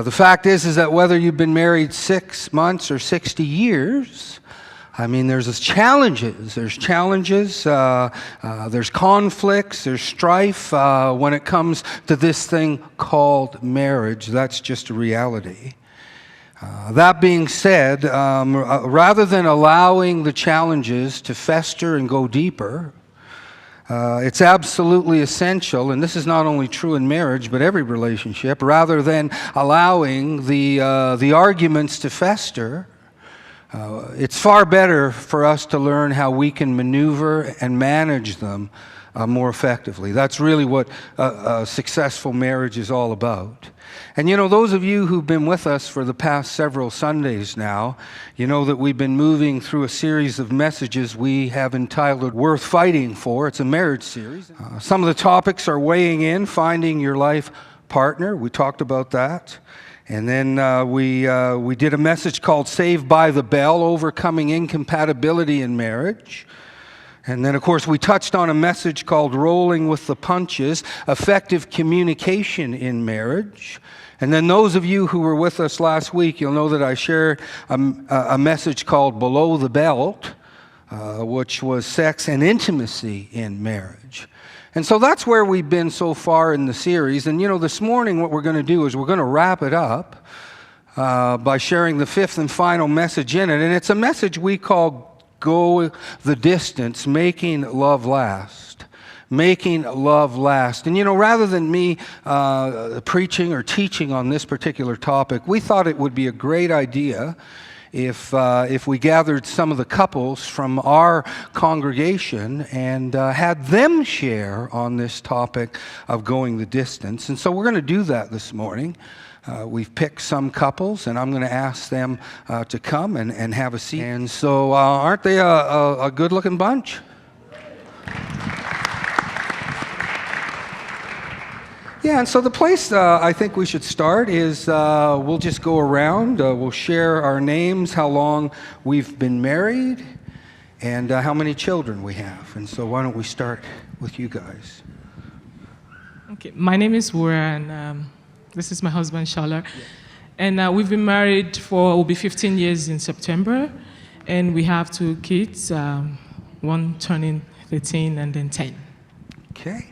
The fact is that whether you've been married 6 months or 60 years, I mean, there's challenges. There's challenges. There's conflicts. There's strife when it comes to this thing called marriage. That's just a reality. That being said, rather than allowing the challenges to fester and go deeper, it's absolutely essential, and this is not only true in marriage, but every relationship, rather than allowing the arguments to fester, it's far better for us to learn how we can maneuver and manage them more effectively. That's really what a successful marriage is all about. And you know, those of you who've been with us for the past several Sundays now, you know that we've been moving through a series of messages we have entitled Worth Fighting For. It's a marriage series. Some of the topics are weighing in, finding your life partner. We talked about that. And then we did a message called Saved by the Bell, Overcoming Incompatibility in Marriage. And then, of course, we touched on a message called Rolling with the Punches, Effective Communication in Marriage. And then those of you who were with us last week, you'll know that I shared a message called Below the Belt, which was Sex and Intimacy in Marriage. And so that's where we've been so far in the series. And you know, this morning what we're going to do is we're going to wrap it up by sharing the fifth and final message in it. And it's a message we call Go the Distance, Making Love Last. Making love last. And you know, rather than me preaching or teaching on this particular topic, we thought it would be a great idea if we gathered some of the couples from our congregation and had them share on this topic of going the distance. And so we're going to do that this morning. We've picked some couples, and I'm going to ask them to come and have a seat. And so aren't they a good-looking bunch? Yeah, and so the place I think we should start is we'll just go around. We'll share our names, how long we've been married, and how many children we have. And so why don't we start with you guys? Okay, my name is Wura, and this is my husband, Shala. Yeah. And we've been married will be 15 years in September, and we have 2 kids, one turning 13 and then 10. Okay.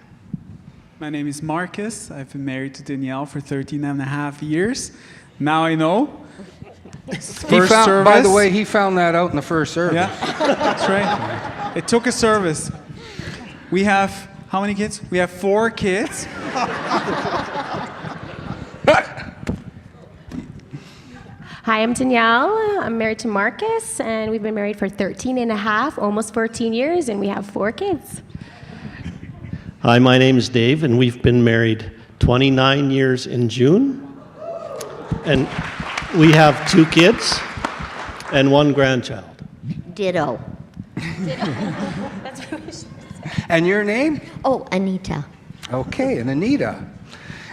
My name is Marcus. I've been married to Danielle for 13 and a half years. Now I know. Service. By the way, he found that out in the first service. Yeah, that's right. It took a service. We have, how many kids? We have 4 kids. Hi, I'm Danielle. I'm married to Marcus, and we've been married for 13 and a half, almost 14 years, and we have 4 kids. Hi, my name is Dave, and we've been married 29 years in June. And we have 2 kids and 1 grandchild. Ditto. That's what we should say. And your name? Oh, Anita. Okay, and Anita.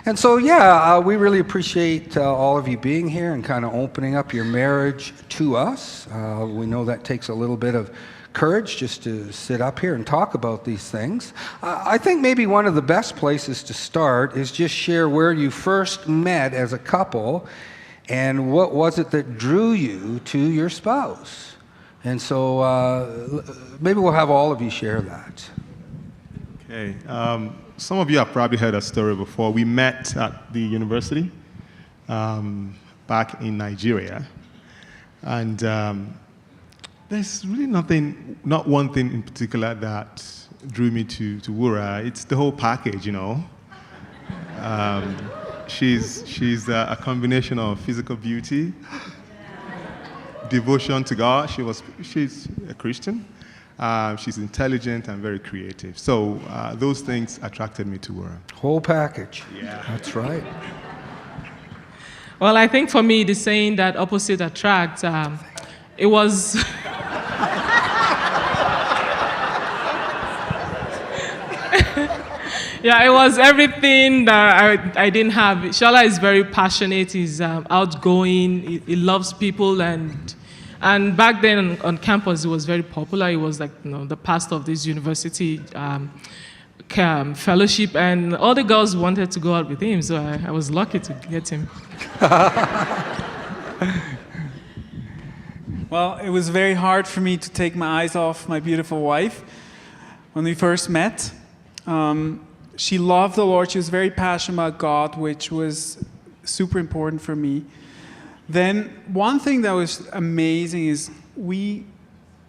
And so, yeah, we really appreciate all of you being here and kind of opening up your marriage to us. We know that takes a little bit of courage just to sit up here and talk about these things. I think maybe one of the best places to start is just share where you first met as a couple and what was it that drew you to your spouse. And so maybe we'll have all of you share that. Okay. Some of you have probably heard a story before. We met at the university back in Nigeria. And there's really not one thing in particular that drew me to Wura. It's the whole package, you know. She's a combination of physical beauty, devotion to God. She's a Christian. She's intelligent and very creative. So those things attracted me to Wura. Whole package. Yeah. That's right. Well, I think for me, the saying that opposite attract, it was... Yeah, it was everything that I didn't have. Shala is very passionate. He's outgoing. He loves people, and back then on campus, he was very popular. He was like the pastor of this university fellowship, and all the girls wanted to go out with him. So I was lucky to get him. Well, it was very hard for me to take my eyes off my beautiful wife when we first met. She loved the Lord. She was very passionate about God, which was super important for me. Then one thing that was amazing is we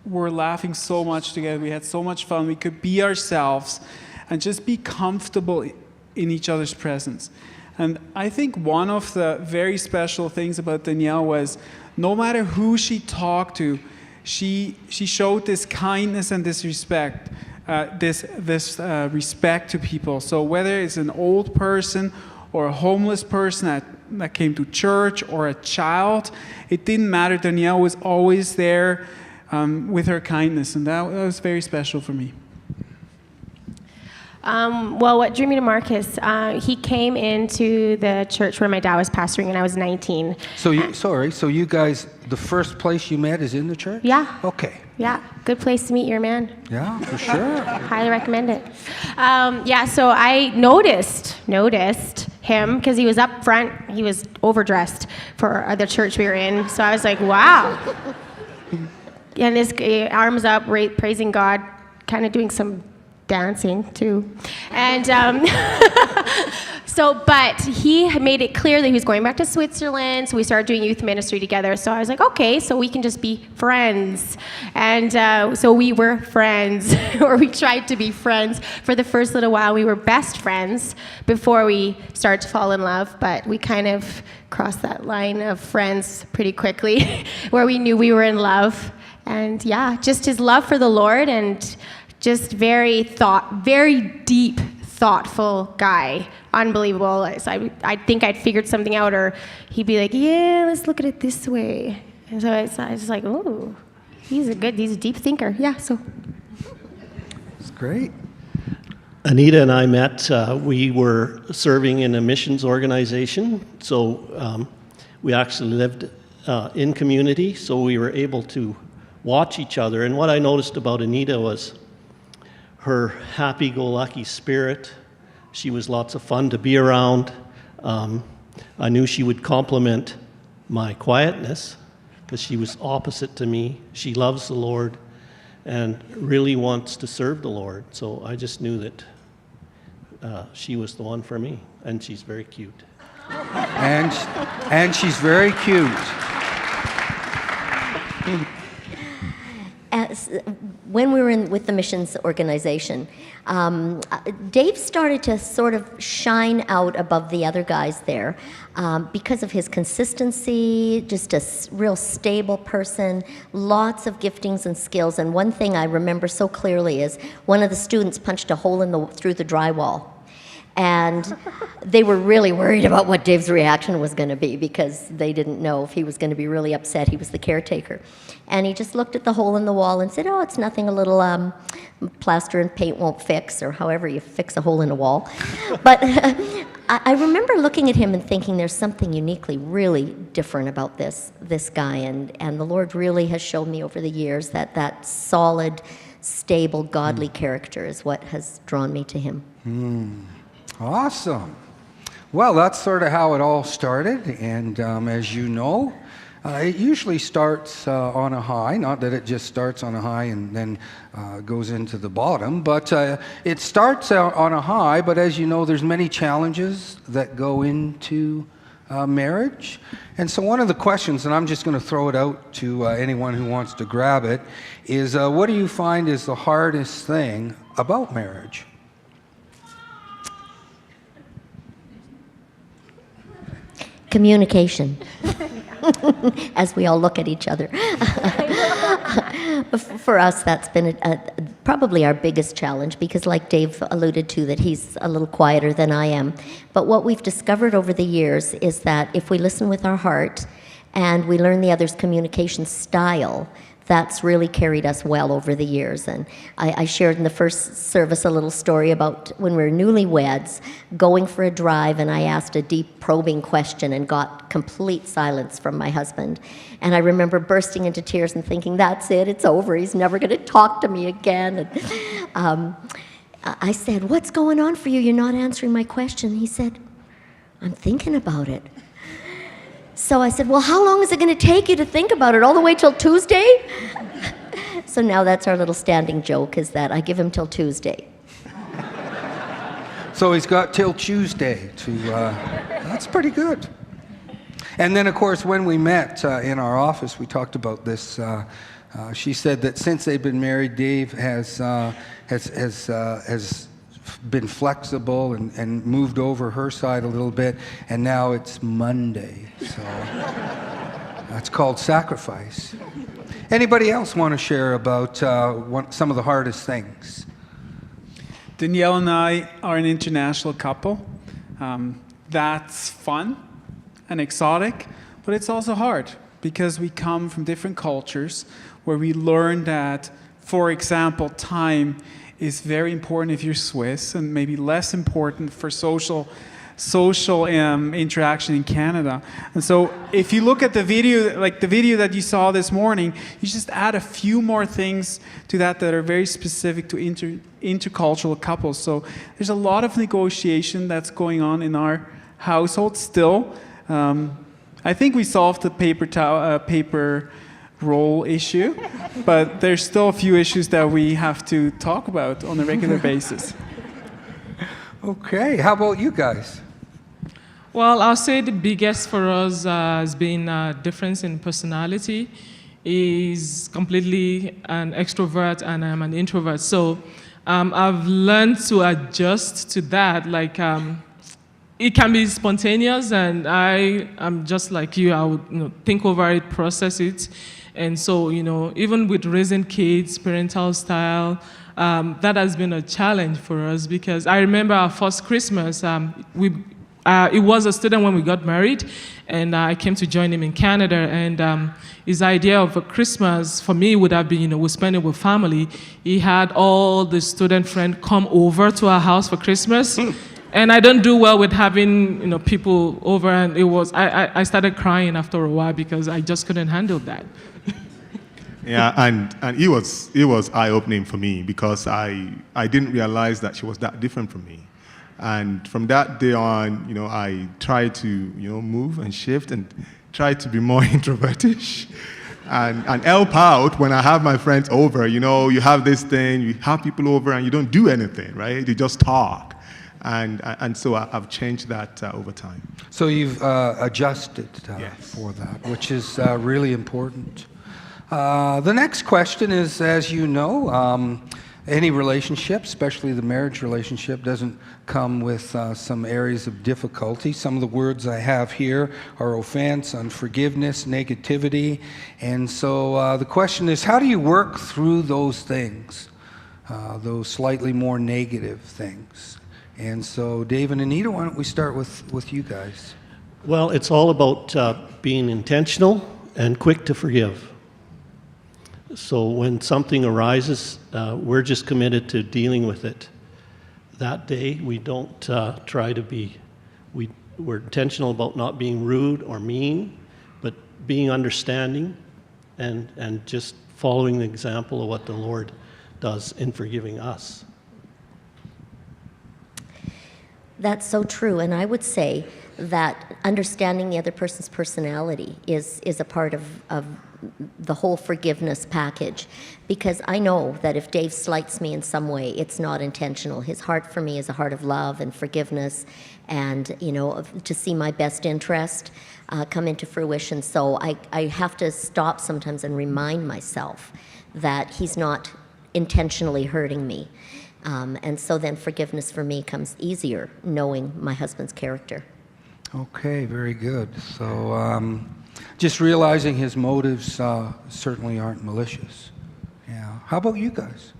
were laughing so much together. We had so much fun. We could be ourselves and just be comfortable in each other's presence. And I think one of the very special things about Danielle was no matter who she talked to, she showed this kindness and this respect. This respect to people. So whether it's an old person or a homeless person that came to church or a child, it didn't matter. Danielle was always there with her kindness, and that was very special for me. Well, what drew me to Marcus, he came into the church where my dad was pastoring when I was 19. So you guys, the first place you met is in the church? Yeah. Okay. Yeah, good place to meet your man. Yeah, for sure. Highly recommend it. So I noticed him because he was up front. He was overdressed for the church we were in. So I was like, wow. And his arms up, praising God, kind of doing some dancing too. And but he made it clear that he was going back to Switzerland, so we started doing youth ministry together. So I was like, okay, so we can just be friends. And so we were friends, or we tried to be friends for the first little while. We were best friends before we started to fall in love, but we kind of crossed that line of friends pretty quickly, where we knew we were in love. And yeah, just his love for the Lord, and just very deep, thoughtful guy. Unbelievable. So I'd think I'd figured something out, or he'd be like, yeah, let's look at it this way. And so I was like, oh, he's a deep thinker. Yeah, so. It's great. Anita and I met, we were serving in a missions organization, so we actually lived in community, so we were able to watch each other. And what I noticed about Anita was her happy-go-lucky spirit. She was lots of fun to be around. I knew she would complement my quietness because she was opposite to me. She loves the Lord and really wants to serve the Lord. So I just knew that she was the one for me, and she's very cute. And she's very cute. When we were with the missions organization, Dave started to sort of shine out above the other guys there because of his consistency, just a real stable person, lots of giftings and skills. And one thing I remember so clearly is one of the students punched a hole through the drywall. And they were really worried about what Dave's reaction was going to be because they didn't know if he was going to be really upset. He was the caretaker. And he just looked at the hole in the wall and said, oh, it's nothing, a little plaster and paint won't fix, or however you fix a hole in a wall. But I remember looking at him and thinking there's something uniquely, really different about this guy. And the Lord really has shown me over the years that solid, stable, godly character is what has drawn me to him. Awesome. Well, that's sort of how it all started, and as you know, it usually starts on a high. Not that it just starts on a high and then goes into the bottom, but it starts out on a high, but as you know, there's many challenges that go into marriage. And so one of the questions, and I'm just going to throw it out to anyone who wants to grab it, is what do you find is the hardest thing about marriage? Communication, as we all look at each other. For us, that's been probably our biggest challenge because, like Dave alluded to, that he's a little quieter than I am. But what we've discovered over the years is that if we listen with our heart and we learn the other's communication style, that's really carried us well over the years. And I shared in the first service a little story about when we were newlyweds, going for a drive, and I asked a deep probing question and got complete silence from my husband. And I remember bursting into tears and thinking, that's it, it's over, he's never going to talk to me again. And I said, what's going on for you? You're not answering my question. He said, I'm thinking about it. So I said, well, how long is it going to take you to think about it? All the way till Tuesday? So now that's our little standing joke, is that I give him till Tuesday. So he's got till Tuesday to, that's pretty good. And then, of course, when we met in our office, we talked about this. She said that since they've been married, Dave has been flexible and moved over her side a little bit, and now it's Monday. So that's called sacrifice. Anybody else want to share about some of the hardest things? Danielle and I are an international couple. That's fun and exotic, but it's also hard because we come from different cultures where we learn that, for example, time is very important if you're Swiss and maybe less important for social interaction in Canada. And so if you look at the video, like the video that you saw this morning, you just add a few more things to that are very specific to intercultural couples. So there's a lot of negotiation that's going on in our household still. I think we solved the paper roll issue, but there's still a few issues that we have to talk about on a regular basis. Okay, how about you guys? Well, I'll say the biggest for us has been a difference in personality. He's completely an extrovert and I'm an introvert. So I've learned to adjust to that. Like, it can be spontaneous, and I'm just like you. I would think over it, process it. And so, even with raising kids, parental style, that has been a challenge for us, because I remember our first Christmas, it was a student when we got married, and I came to join him in Canada, and his idea of a Christmas for me would have been, we spend it with family. He had all the student friends come over to our house for Christmas. And I don't do well with having, people over, and I started crying after a while because I just couldn't handle that. Yeah, and it was eye-opening for me, because I didn't realize that she was that different from me. And from that day on, I tried to, move and shift and try to be more introvertish and help out when I have my friends over. You have this thing, you have people over and you don't do anything, right? You just talk. And so I've changed that over time. So you've adjusted Yes. for that, which is really important. The next question is, as you know, any relationship, especially the marriage relationship, doesn't come with some areas of difficulty. Some of the words I have here are offense, unforgiveness, negativity. And so the question is, how do you work through those things, those slightly more negative things? And so, Dave and Anita, why don't we start with you guys? Well, it's all about being intentional and quick to forgive. So when something arises, we're just committed to dealing with it that day. We don't try to be, we're intentional about not being rude or mean, but being understanding and just following the example of what the Lord does in forgiving us. That's so true, and I would say that understanding the other person's personality is a part of the whole forgiveness package, because I know that if Dave slights me in some way, it's not intentional. His heart for me is a heart of love and forgiveness, and to see my best interest come into fruition. So I have to stop sometimes and remind myself that he's not intentionally hurting me. And so then forgiveness for me comes easier, knowing my husband's character. Okay, very good. So just realizing his motives certainly aren't malicious. Yeah. How about you guys?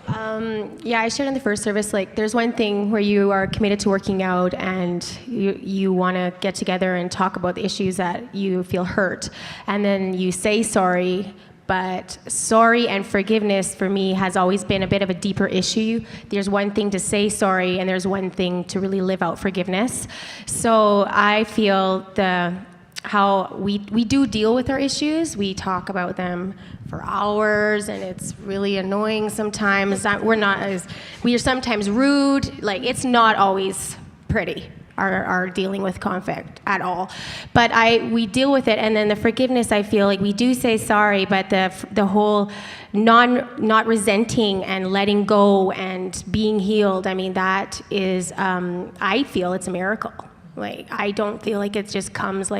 Yeah, I shared in the first service, like, there's one thing where you are committed to working out and you want to get together and talk about the issues that you feel hurt. And then you say sorry, But sorry and forgiveness for me has always been a bit of a deeper issue. There's one thing to say sorry, and there's one thing to really live out forgiveness. So I feel how we do deal with our issues. We talk about them for hours, and it's really annoying sometimes. We are sometimes rude. Like, it's not always pretty, our dealing with conflict at all. But we deal with it, and then the forgiveness, I feel like we do say sorry, but the whole not resenting and letting go and being healed, I mean, that is, I feel it's a miracle. Like, I don't feel like it just comes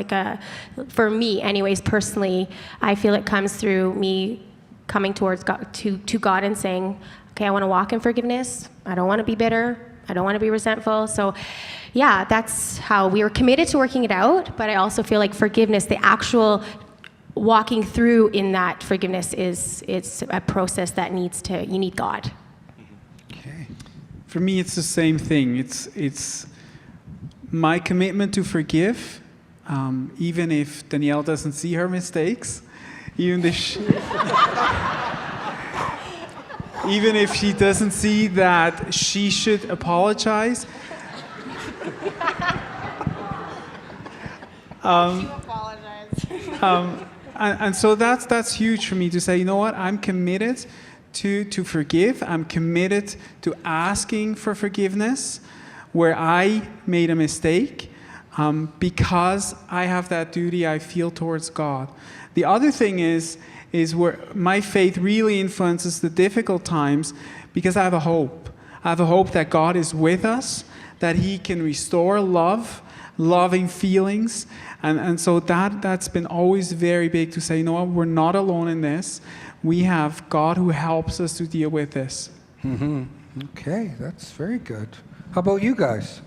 for me anyways, personally, I feel it comes through me coming towards God, to God and saying, okay, I want to walk in forgiveness. I don't want to be bitter. I don't want to be resentful. So yeah, that's how we were committed to working it out. But I also feel like forgiveness, the actual walking through in that forgiveness it's a process that you need God. Okay. For me, it's the same thing. It's my commitment to forgive, even if Danielle doesn't see her mistakes, even if she doesn't see that she should apologize. And so that's huge for me to say, you know what, I'm committed to forgive. I'm committed to asking for forgiveness where I made a mistake, because I have that duty I feel towards God. The other thing is where my faith really influences the difficult times, because I have a hope. I have a hope that God is with us, that He can restore loving feelings. And so that's been always very big to say, you know what, we're not alone in this. We have God who helps us to deal with this. Mm-hmm. Okay, that's very good. How about you guys?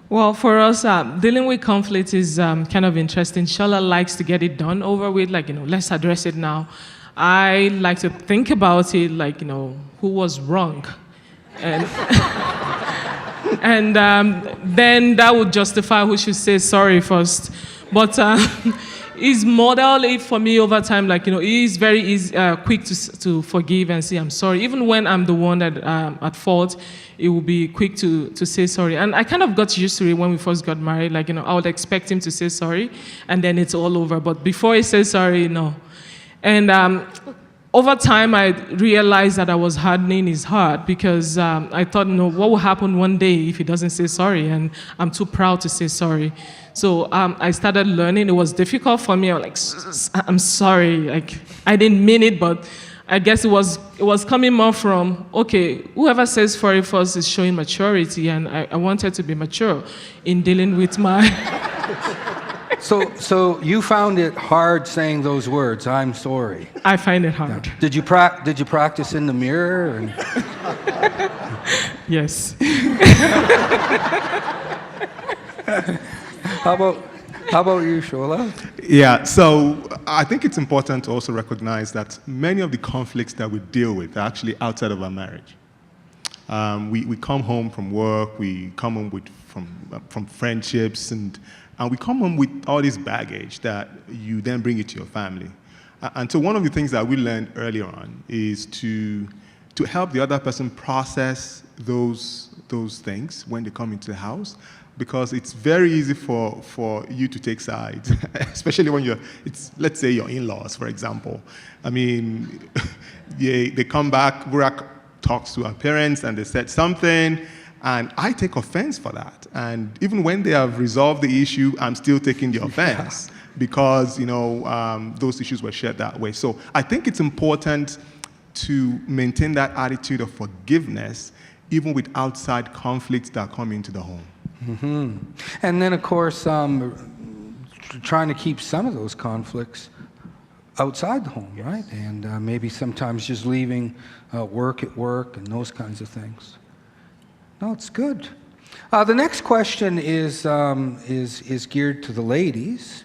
Well, for us, dealing with conflict is kind of interesting. Shola likes to get it done over with, let's address it now. I like to think about it who was wrong? And, and then that would justify who should say sorry first. But he's modeled it for me over time. He's very quick to forgive and say, I'm sorry. Even when I'm the one that at fault, he will be quick to say sorry. And I kind of got used to it when we first got married. I would expect him to say sorry, and then it's all over. But before he says sorry, no. And over time, I realized that I was hardening his heart, because I thought, what will happen one day if he doesn't say sorry? And I'm too proud to say sorry. So I started learning. It was difficult for me. I was like, I'm sorry. I didn't mean it, but I guess it was coming more from, okay, whoever says sorry first is showing maturity, and I wanted to be mature in dealing with my... So you found it hard saying those words, I'm sorry. I find it hard. Yeah. Did you practice in the mirror? Yes. How about you, Shola? Yeah, so I think it's important to also recognize that many of the conflicts that we deal with are actually outside of our marriage. We come home from work, we come home from friendships, and we come home with all this baggage that you then bring it to your family. And so one of the things that we learned earlier on is to help the other person process those things when they come into the house, because it's very easy for you to take sides, especially when let's say your in-laws, for example. I mean, they come back, Burak talks to our parents, and they said something, and I take offense for that. And even when they have resolved the issue, I'm still taking the offense, because those issues were shared that way. So I think it's important to maintain that attitude of forgiveness, even with outside conflicts that come into the home. Mm-hmm. And then, of course, trying to keep some of those conflicts outside the home, right? And maybe sometimes just leaving work at work and those kinds of things. No, it's good. The next question is geared to the ladies.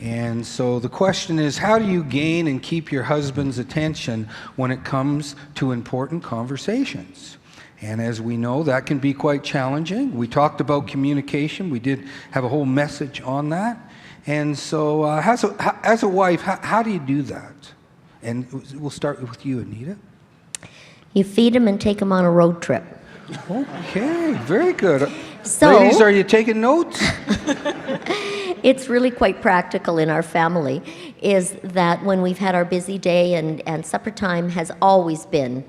And so the question is, how do you gain and keep your husband's attention when it comes to important conversations? And as we know, that can be quite challenging. We talked about communication. We did have a whole message on that. And so as a wife, how do you do that? And we'll start with you, Anita. You feed them and take them on a road trip. Okay, very good. So- Ladies, are you taking notes? It's really quite practical in our family, is that when we've had our busy day and supper time has always been,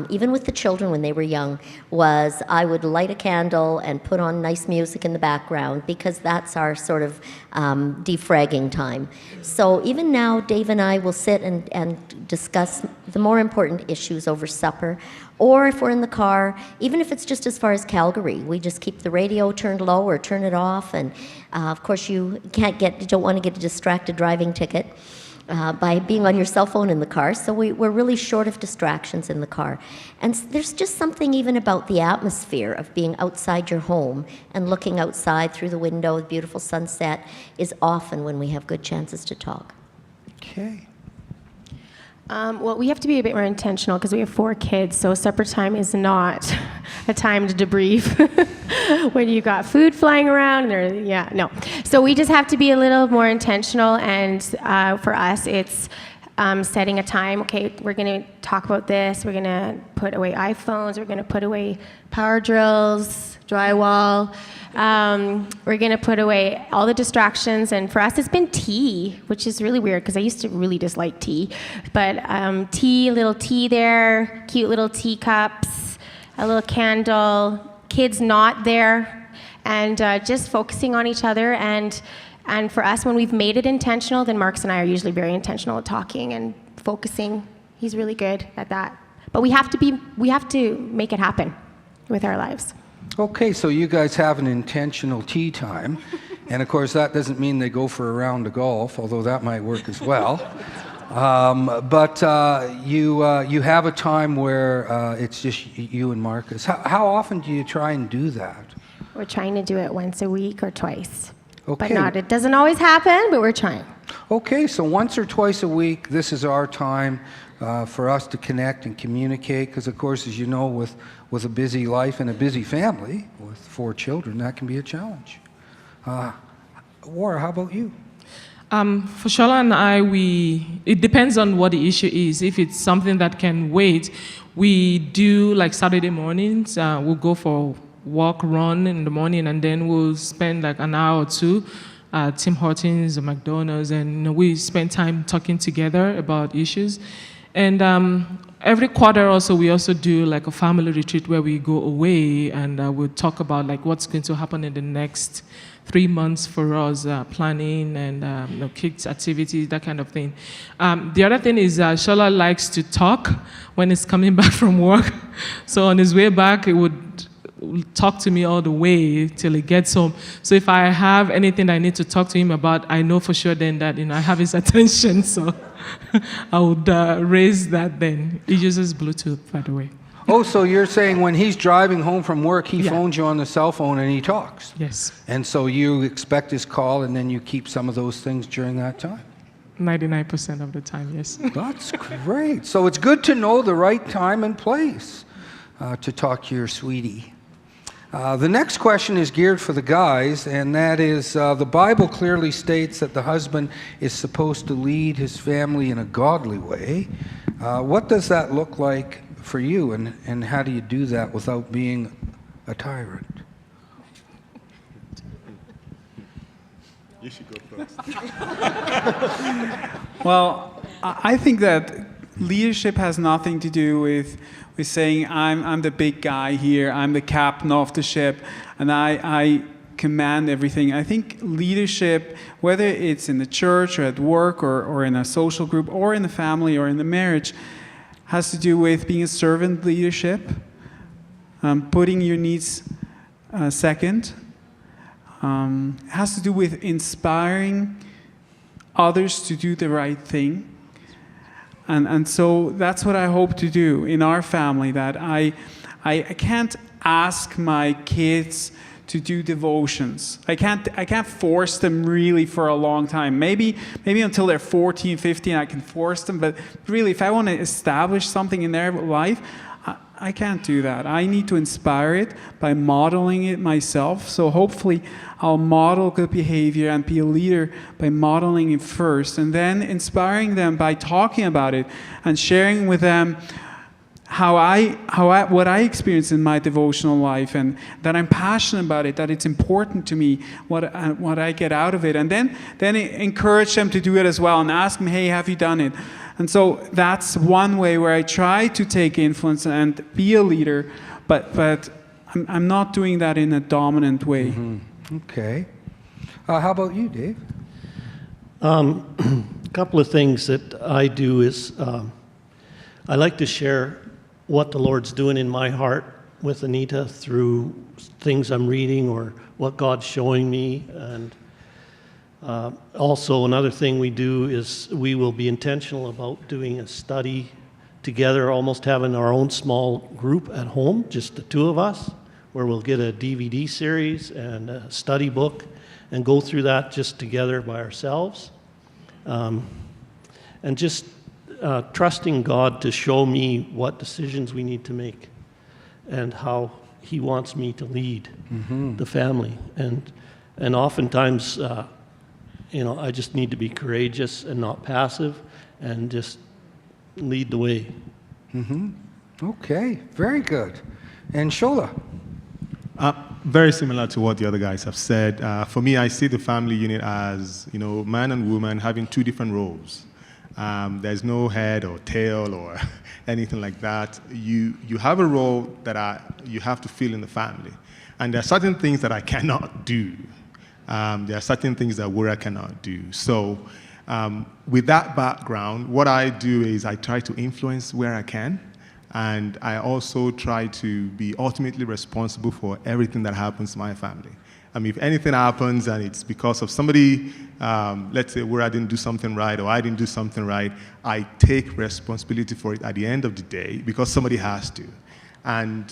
even with the children when they were young, was I would light a candle and put on nice music in the background because that's our sort of defragging time. So even now, Dave and I will sit and discuss the more important issues over supper. Or if we're in the car, even if it's just as far as Calgary, we just keep the radio turned low or turn it off. And of course, you don't want to get a distracted driving ticket by being on your cell phone in the car. So we're really short of distractions in the car. And there's just something even about the atmosphere of being outside your home and looking outside through the window, the beautiful sunset, is often when we have good chances to talk. Okay. Well, we have to be a bit more intentional because we have 4 kids, so supper time is not a time to debrief when you got food flying around. No. So we just have to be a little more intentional, and for us, it's setting a time. Okay, we're going to talk about this. We're going to put away iPhones. We're going to put away power drills, drywall. We're going to put away all the distractions, and for us it's been tea, which is really weird because I used to really dislike tea, but tea, little tea there, cute little teacups, a little candle, kids not there, and just focusing on each other. And for us, when we've made it intentional, then Marcus and I are usually very intentional at talking and focusing. He's really good at that, but we have to make it happen with our lives. Okay, so you guys have an intentional tea time. And of course, that doesn't mean they go for a round of golf, although that might work as well. But you have a time where it's just you and Marcus. How often do you try and do that? We're trying to do it once a week or twice. Okay. But it doesn't always happen, but we're trying. Okay, so once or twice a week, this is our time for us to connect and communicate, because of course, as you know, with a busy life and a busy family with 4 children, that can be a challenge. Wara, how about you? For Shola and I, it depends on what the issue is. If it's something that can wait, we do like Saturday mornings, we'll go for a walk, run in the morning, and then we'll spend like an hour or 2 at Tim Hortons or McDonald's, and we spend time talking together about issues. And every quarter also, we also do like a family retreat where we go away and we'll talk about like what's going to happen in the next 3 months for us, planning and kids' activities, that kind of thing. The other thing is Shola likes to talk when he's coming back from work. So on his way back, he would talk to me all the way till he gets home. So if I have anything I need to talk to him about, I know for sure then that I have his attention. So I would raise that then. He uses Bluetooth, by the way. Oh, so you're saying when he's driving home from work, he phones you on the cell phone and he talks? Yes. And so you expect his call and then you keep some of those things during that time? 99% of the time, yes. That's great. So it's good to know the right time and place to talk to your sweetie. The next question is geared for the guys, and that is, the Bible clearly states that the husband is supposed to lead his family in a godly way. What does that look like for you, and how do you do that without being a tyrant? You should go first. Well, I think that leadership has nothing to do with saying I'm the big guy here, I'm the captain of the ship, and I command everything. I think leadership, whether it's in the church or at work or in a social group or in the family or in the marriage, has to do with being a servant leadership, putting your needs second. It has to do with inspiring others to do the right thing. And so that's what I hope to do in our family, that I can't ask my kids to do devotions. I can't force them really for a long time. Maybe until they're 14, 15, I can force them, but really if I want to establish something in their life, I can't do that. I need to inspire it by modeling it myself. So hopefully I'll model good behavior and be a leader by modeling it first, and then inspiring them by talking about it and sharing with them what I experience in my devotional life, and that I'm passionate about it, that it's important to me, what I get out of it, and then encourage them to do it as well and ask them, hey, have you done it? And so that's one way where I try to take influence and be a leader, but I'm not doing that in a dominant way. Mm-hmm. Okay. How about you, Dave? A couple of things that I do is I like to share what the Lord's doing in my heart with Anita through things I'm reading or what God's showing me. And also another thing we do is we will be intentional about doing a study together, almost having our own small group at home, just the two of us, where we'll get a DVD series and a study book and go through that just together by ourselves. And just trusting God to show me what decisions we need to make and how He wants me to lead the family. And oftentimes, I just need to be courageous and not passive and just lead the way. Mm-hmm. Okay, very good. And Shola? Very similar to what the other guys have said. For me, I see the family unit as, man and woman having two different roles. There's no head or tail or anything like that. You have a role that you have to fill in the family. And there are certain things that I cannot do. There are certain things that Wura cannot do. So with that background, what I do is I try to influence where I can. And I also try to be ultimately responsible for everything that happens to my family. If anything happens and it's because of somebody, let's say where I didn't do something right or I didn't do something right, I take responsibility for it at the end of the day because somebody has to. And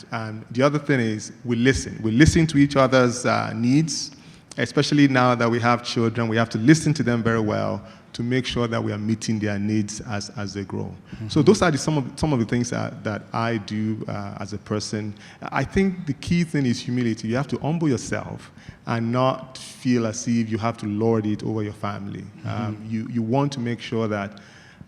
the other thing is we listen. We listen to each other's needs, especially now that we have children. We have to listen to them very well to make sure that we are meeting their needs as they grow. Mm-hmm. So those are some of the things that I do as a person. I think the key thing is humility. You have to humble yourself and not feel as if you have to lord it over your family. Mm-hmm. You want to make sure that,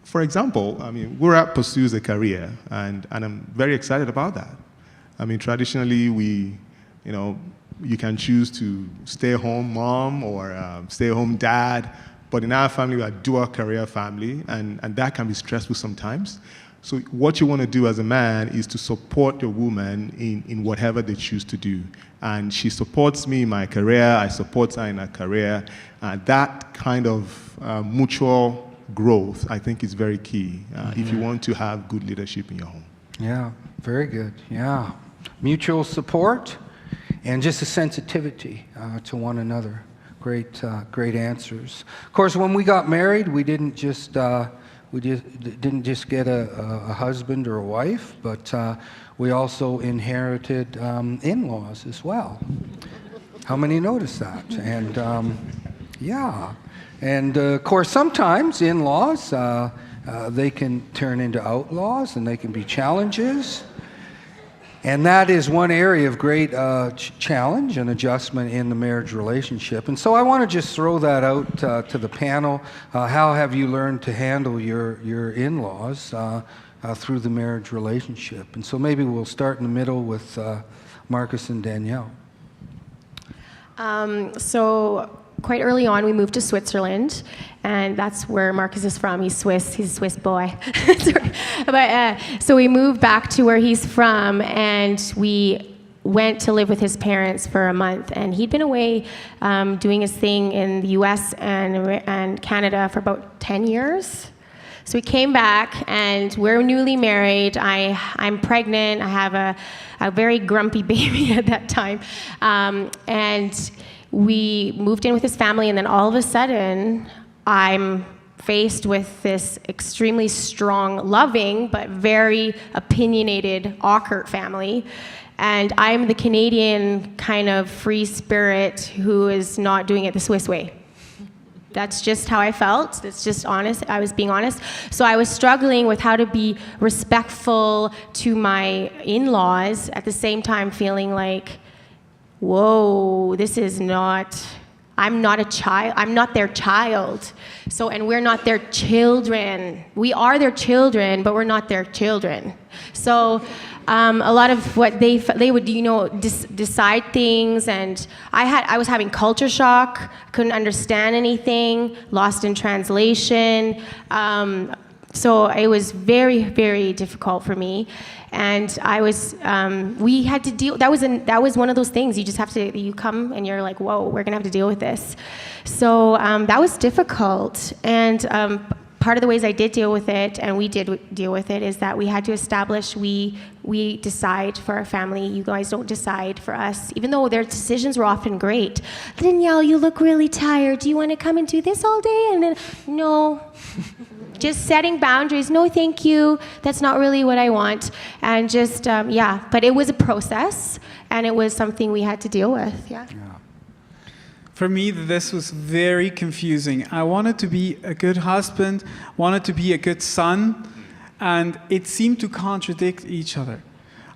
for example, Wura pursues a career, and I'm very excited about that. Traditionally, you can choose to stay home mom or stay home dad. But in our family, we are a dual career family, and that can be stressful sometimes. So what you want to do as a man is to support your woman in whatever they choose to do. And she supports me in my career, I support her in her career. That kind of mutual growth, I think, is very key if you want to have good leadership in your home. Yeah, very good. Yeah. Mutual support and just a sensitivity to one another. Great answers. Of course, when we got married, we didn't just didn't just get a husband or a wife, but we also inherited in-laws as well. How many noticed that? And yeah, and of course, sometimes in-laws they can turn into outlaws, and they can be challenges. And that is one area of great challenge and adjustment in the marriage relationship. And so I want to just throw that out to the panel. How have you learned to handle your in-laws through the marriage relationship? And so maybe we'll start in the middle with Marcus and Danielle. So quite early on, we moved to Switzerland, and that's where Marcus is from. He's Swiss. He's a Swiss boy. But so we moved back to where he's from, and we went to live with his parents for a month. And he'd been away doing his thing in the U.S. and Canada for about 10 years. So we came back, and we're newly married. I'm pregnant. I have a very grumpy baby at that time, and we moved in with his family, and then all of a sudden, I'm faced with this extremely strong, loving, but very opinionated Ockert family. And I'm the Canadian kind of free spirit who is not doing it the Swiss way. That's just how I felt. That's just honest. I was being honest. So I was struggling with how to be respectful to my in-laws at the same time feeling like, whoa, this is not, I'm not a child, I'm not their child. So, and we're not their children. We are their children, but we're not their children. So, a lot of what they would, decide things, and I was having culture shock, couldn't understand anything, lost in translation. So it was very, very difficult for me, and we had to deal. That was one of those things. You just have to. You come and you're like, whoa, we're gonna have to deal with this. So that was difficult, and part of the ways I did deal with it, and we did deal with it, is that we had to establish we decide for our family. You guys don't decide for us, even though their decisions were often great. Danielle, you look really tired. Do you want to come and do this all day? And then, no. Just setting boundaries. No, thank you. That's not really what I want. And just, but it was a process, and it was something we had to deal with, yeah. For me, this was very confusing. I wanted to be a good husband, wanted to be a good son, and it seemed to contradict each other.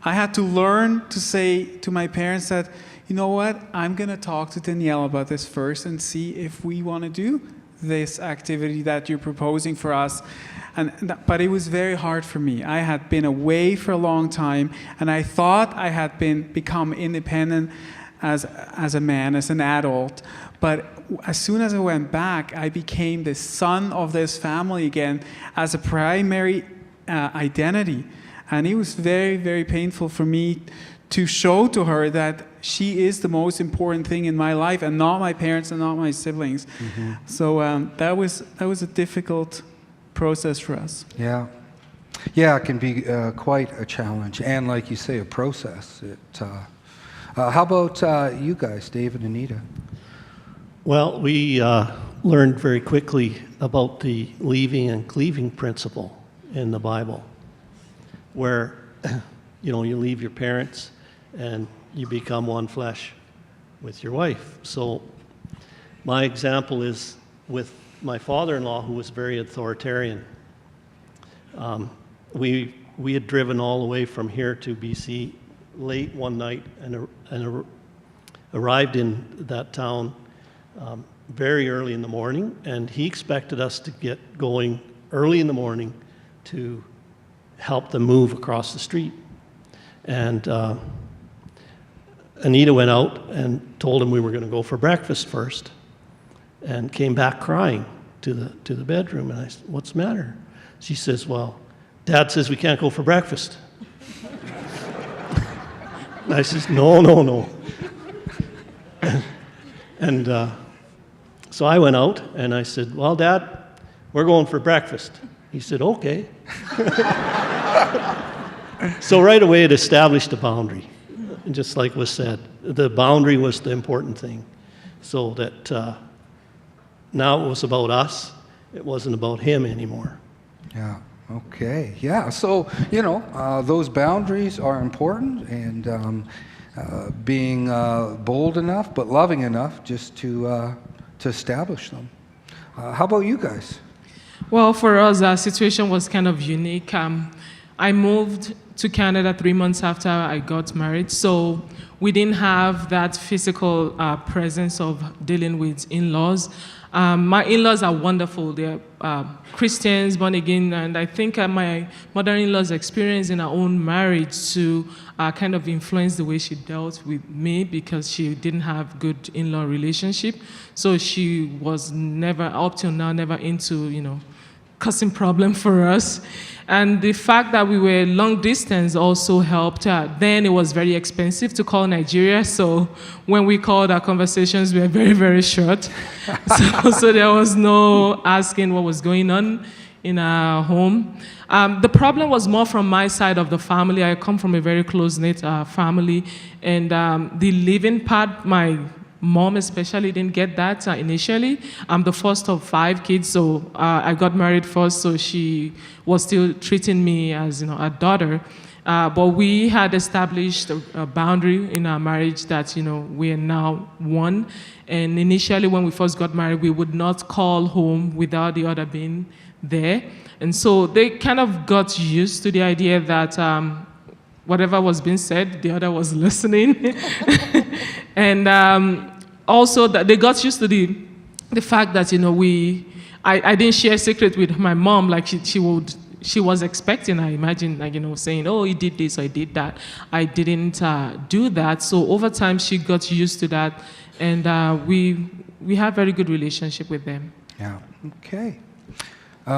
I had to learn to say to my parents that, you know what, I'm going to talk to Danielle about this first and see if we want to do this activity that you're proposing for us. But it was very hard for me. I had been away for a long time, and I thought I had become independent as a man, as an adult. But as soon as I went back, I became the son of this family again as a primary identity. And it was very, very painful for me to show to her that she is the most important thing in my life, and not my parents and not my siblings. Mm-hmm. So that was a difficult process for us. Yeah. Yeah, it can be quite a challenge, and like you say, a process. How about you guys, Dave and Anita? Well, we learned very quickly about the leaving and cleaving principle in the Bible, where you leave your parents and you become one flesh with your wife. So my example is with my father-in-law, who was very authoritarian. We had driven all the way from here to BC late one night and arrived in that town very early in the morning, and he expected us to get going early in the morning to help them move across the street. And Anita went out and told him we were going to go for breakfast first, and came back crying to the bedroom. And I said, "What's the matter?" She says, "Well, Dad says we can't go for breakfast." And I says, No. And so I went out and I said, "Well, Dad, we're going for breakfast." He said, "Okay." So right away it established a boundary. And just like was said, the boundary was the important thing. So that now it was about us. It wasn't about him anymore. Yeah. Okay. Yeah. So, those boundaries are important, and being bold enough but loving enough just to establish them. How about you guys? Well, for us, our situation was kind of unique. I moved to Canada 3 months after I got married, so we didn't have that physical presence of dealing with in-laws. My in-laws are wonderful. They're Christians, born again, and I think my mother-in-law's experience in her own marriage to kind of influenced the way she dealt with me, because she didn't have good in-law relationship. So she was never, up till now, never into, causing problem for us. And the fact that we were long distance also helped. Then it was very expensive to call Nigeria, so when we called, our conversations were very, very short. So there was no asking what was going on in our home. The problem was more from my side of the family. I come from a very close-knit family, and the living part, my mom especially didn't get that initially. I'm the first of 5 kids, so I got married first, so she was still treating me as a daughter. But we had established a boundary in our marriage that, we are now one. And initially, when we first got married, we would not call home without the other being there. And so they kind of got used to the idea that whatever was being said, the other was listening. And also that they got used to the fact that, I didn't share secret with my mom like she was expecting. I imagine, saying, oh, he did this, I did that. I didn't do that. So over time, she got used to that. And we have very good relationship with them. Yeah, okay. It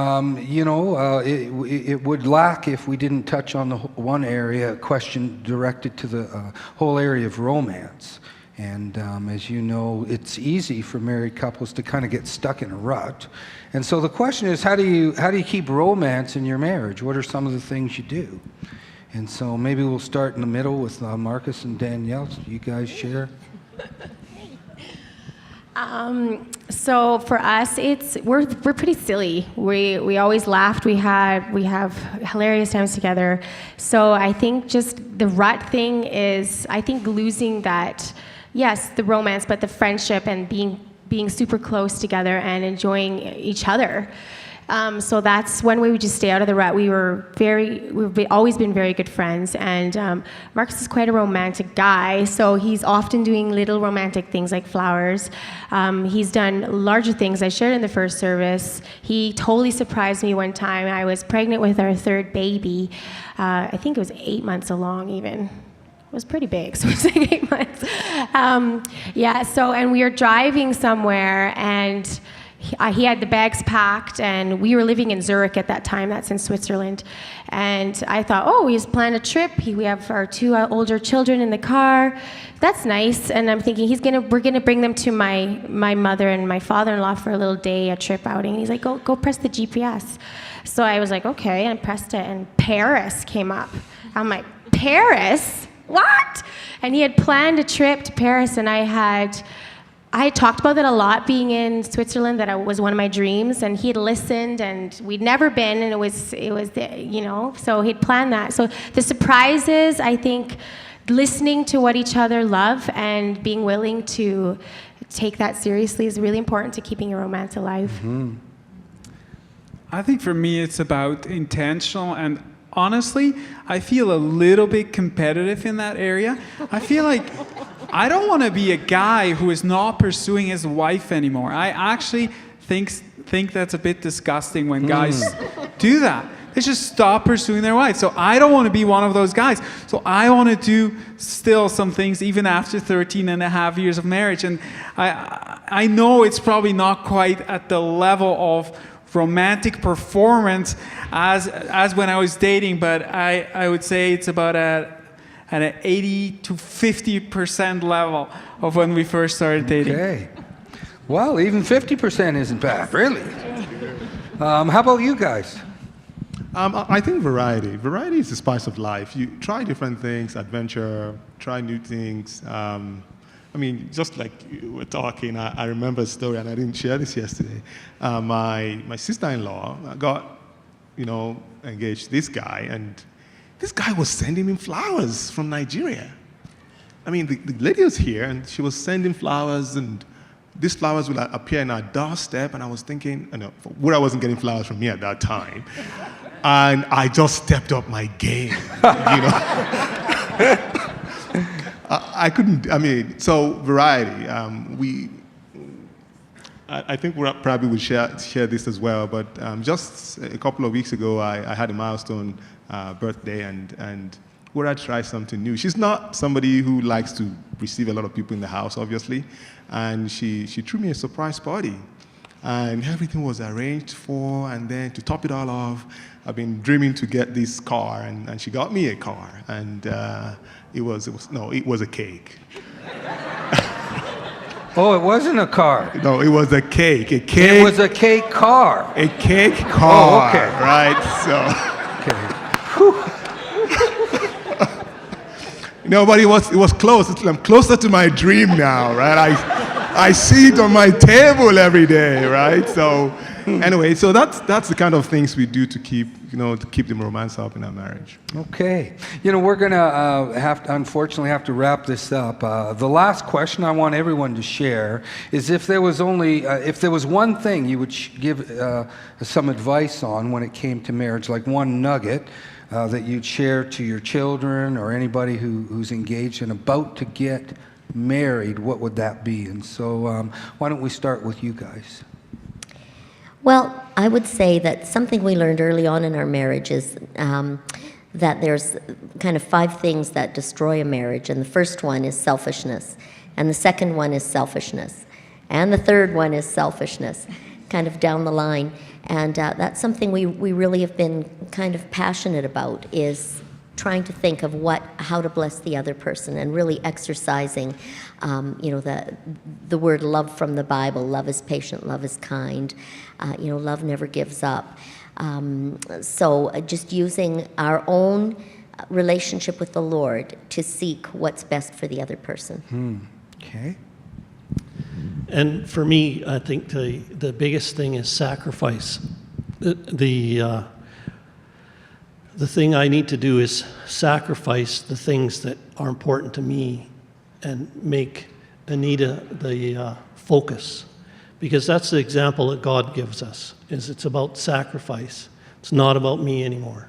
would lack if we didn't touch on the one area, a question directed to the whole area of romance. And as you know, it's easy for married couples to kind of get stuck in a rut. And so the question is, how do you keep romance in your marriage? What are some of the things you do? And so maybe we'll start in the middle with Marcus and Danielle. You guys share. So for us, we're pretty silly. We always laughed. We have hilarious times together. So I think just the rut thing is, I think losing that, yes, the romance, but the friendship and being super close together and enjoying each other. So that's when we would just stay out of the rut. We've always been very good friends, and Marcus is quite a romantic guy, so he's often doing little romantic things like flowers. He's done larger things. I shared in the first service. He totally surprised me one time. I was pregnant with our third baby. I think it was 8 months along even. It was pretty big, so it was like 8 months. And we were driving somewhere, and he had the bags packed, and we were living in Zurich at that time. That's in Switzerland. And I thought, oh, he's planned a trip. We have our 2 older children in the car. That's nice. And I'm thinking we're gonna bring them to my mother and my father-in-law for a little day, a trip outing. And he's like, go press the GPS. So I was like, okay, and pressed it, and Paris came up. I'm like, Paris? What? And he had planned a trip to Paris, and I had talked about that a lot, being in Switzerland, that was one of my dreams, and he had listened, and we'd never been, and it was so he'd planned that. So the surprises, I think, listening to what each other love and being willing to take that seriously is really important to keeping your romance alive. Mm-hmm. I think for me it's about intentional, and honestly, I feel a little bit competitive in that area. I feel like I don't want to be a guy who is not pursuing his wife anymore. I actually think that's a bit disgusting when guys do that. They just stop pursuing their wife. So I don't want to be one of those guys. So I want to do still some things even after 13 and a half years of marriage. And I know it's probably not quite at the level of romantic performance as when I was dating, but I would say it's about at an 80 to 50% level of when we first started dating. Okay. Well, even 50% isn't bad, really. How about you guys? I think variety. Variety is the spice of life. You try different things, adventure, try new things. Just like you were talking, I remember a story, and I didn't share this yesterday. My sister-in-law got, engaged to this guy, and this guy was sending him flowers from Nigeria. The lady was here, and she was sending flowers, and these flowers would appear in our doorstep, and I was thinking, I wasn't getting flowers from me at that time, and I just stepped up my game, I couldn't, so variety. I think we probably would share this as well, but just a couple of weeks ago, I had a milestone birthday, and where I tried something new. She's not somebody who likes to receive a lot of people in the house, obviously, and she threw me a surprise party, and everything was arranged for, and then to top it all off, I've been dreaming to get this car, and she got me a car, and it was a cake. Oh, it wasn't a car. No, it was a cake. A cake. It was a cake car. A cake car. Oh, okay. Right. So. Okay. But it was close. I'm closer to my dream now, right? I see it on my table every day, right? So anyway, so that's the kind of things we do to keep the romance up in our marriage. Okay. We're going to unfortunately have to wrap this up. The last question I want everyone to share is if there was one thing you would give some advice on when it came to marriage, like one nugget that you'd share to your children or anybody who's engaged and about to get married, what would that be? And so why don't we start with you guys? Well, I would say that something we learned early on in our marriage is that there's kind of 5 things that destroy a marriage, and the first one is selfishness, and the second one is selfishness, and the third one is selfishness, kind of down the line. And that's something we really have been kind of passionate about, is trying to think of how to bless the other person, and really exercising, the word love from the Bible. Love is patient, love is kind, love never gives up. So just using our own relationship with the Lord to seek what's best for the other person. Okay. And for me, I think the biggest thing is sacrifice. The thing I need to do is sacrifice the things that are important to me and make Anita the focus. Because that's the example that God gives us, is it's about sacrifice. It's not about me anymore.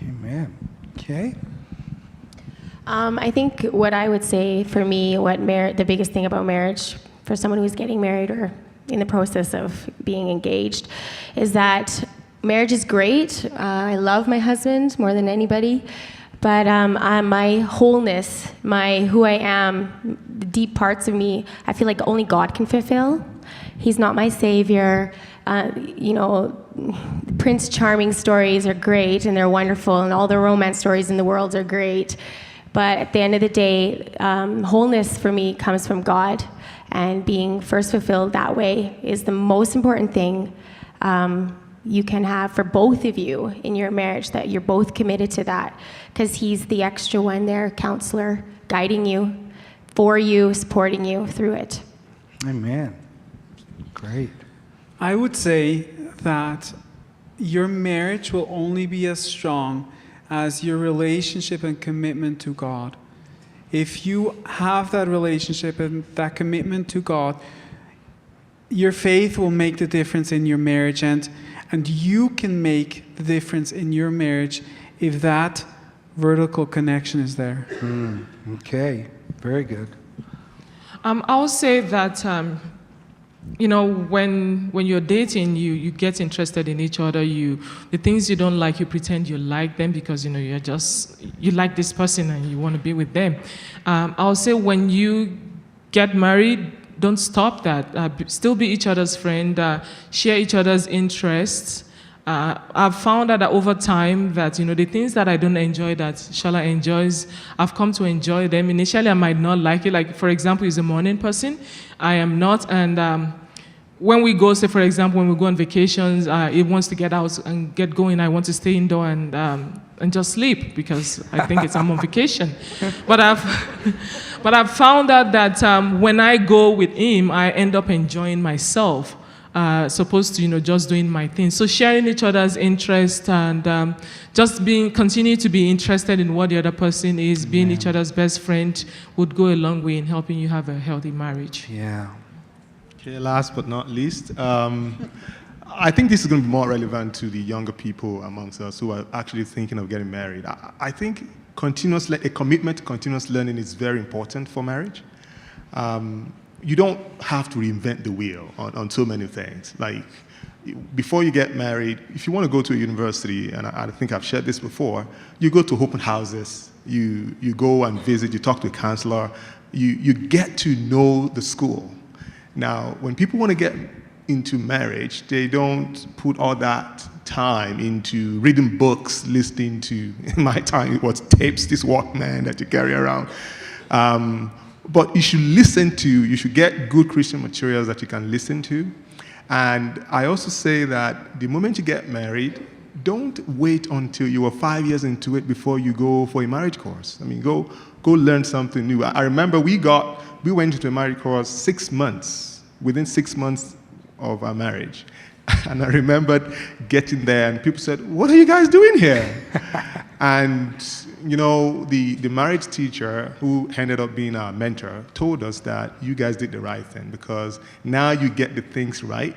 Amen. Okay. I think what I would say for me, the biggest thing about marriage for someone who's getting married or in the process of being engaged, is that marriage is great. I love my husband more than anybody, but my wholeness, who I am, the deep parts of me, I feel like only God can fulfill. He's not my savior. Prince Charming stories are great and they're wonderful, and all the romance stories in the world are great. But at the end of the day, wholeness for me comes from God, and being first fulfilled that way is the most important thing you can have for both of you in your marriage, that you're both committed to that, because He's the extra one there, counselor, guiding you, for you, supporting you through it. Amen. Great. I would say that your marriage will only be as strong as your relationship and commitment to God. If you have that relationship and that commitment to God, your faith will make the difference in your marriage, and you can make the difference in your marriage if that vertical connection is there. Okay. Very good. I would say that when you're dating, you get interested in each other. The things you don't like, you pretend you like them because you like this person and you want to be with them. I would say when you get married, don't stop that. Still be each other's friend. Share each other's interests. I've found out that over time that the things that I don't enjoy that Shala enjoys, I've come to enjoy them. Initially, I might not like it. Like, for example, he's a morning person. I am not. And when we go, say, for example, when we go on vacations, he wants to get out and get going. I want to stay indoor and just sleep because I think I'm on vacation. But I've found out that when I go with him, I end up enjoying myself. Supposed to, just doing my thing. So sharing each other's interest and just continue to be interested in what the other person is, being each other's best friend would go a long way in helping you have a healthy marriage. Yeah. Okay, last but not least, I think this is going to be more relevant to the younger people amongst us who are actually thinking of getting married. I think a commitment to continuous learning is very important for marriage. You don't have to reinvent the wheel on so many things. Like, before you get married, if you want to go to a university, and I think I've shared this before, you go to open houses, you go and visit, you talk to a counselor, you get to know the school. Now, when people want to get into marriage, they don't put all that time into reading books, listening to, in my time, it was tapes, this Walkman that you carry around. But you should get good Christian materials that you can listen to. And I also say that the moment you get married, don't wait until you are 5 years into it before you go for a marriage course. I mean, go learn something new. I remember we went into a marriage course 6 months, within 6 months of our marriage. And I remembered getting there and people said, "What are you guys doing here?" And, you know, the marriage teacher, who ended up being our mentor, told us that you guys did the right thing because now you get the things right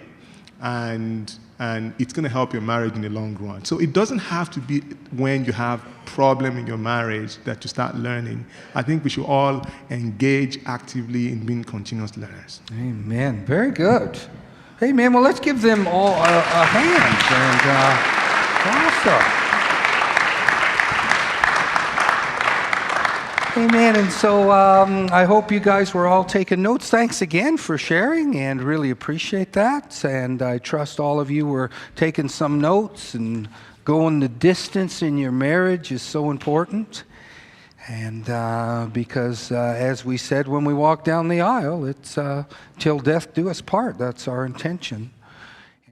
and it's going to help your marriage in the long run. So it doesn't have to be when you have problem in your marriage that you start learning. I think we should all engage actively in being continuous learners. Amen. Very good. Amen. Well, let's give them all a hand. And awesome. Amen. And so I hope you guys were all taking notes. Thanks again for sharing and really appreciate that. And I trust all of you were taking some notes, and going the distance in your marriage is so important. And because as we said when we walked down the aisle, it's till death do us part. That's our intention.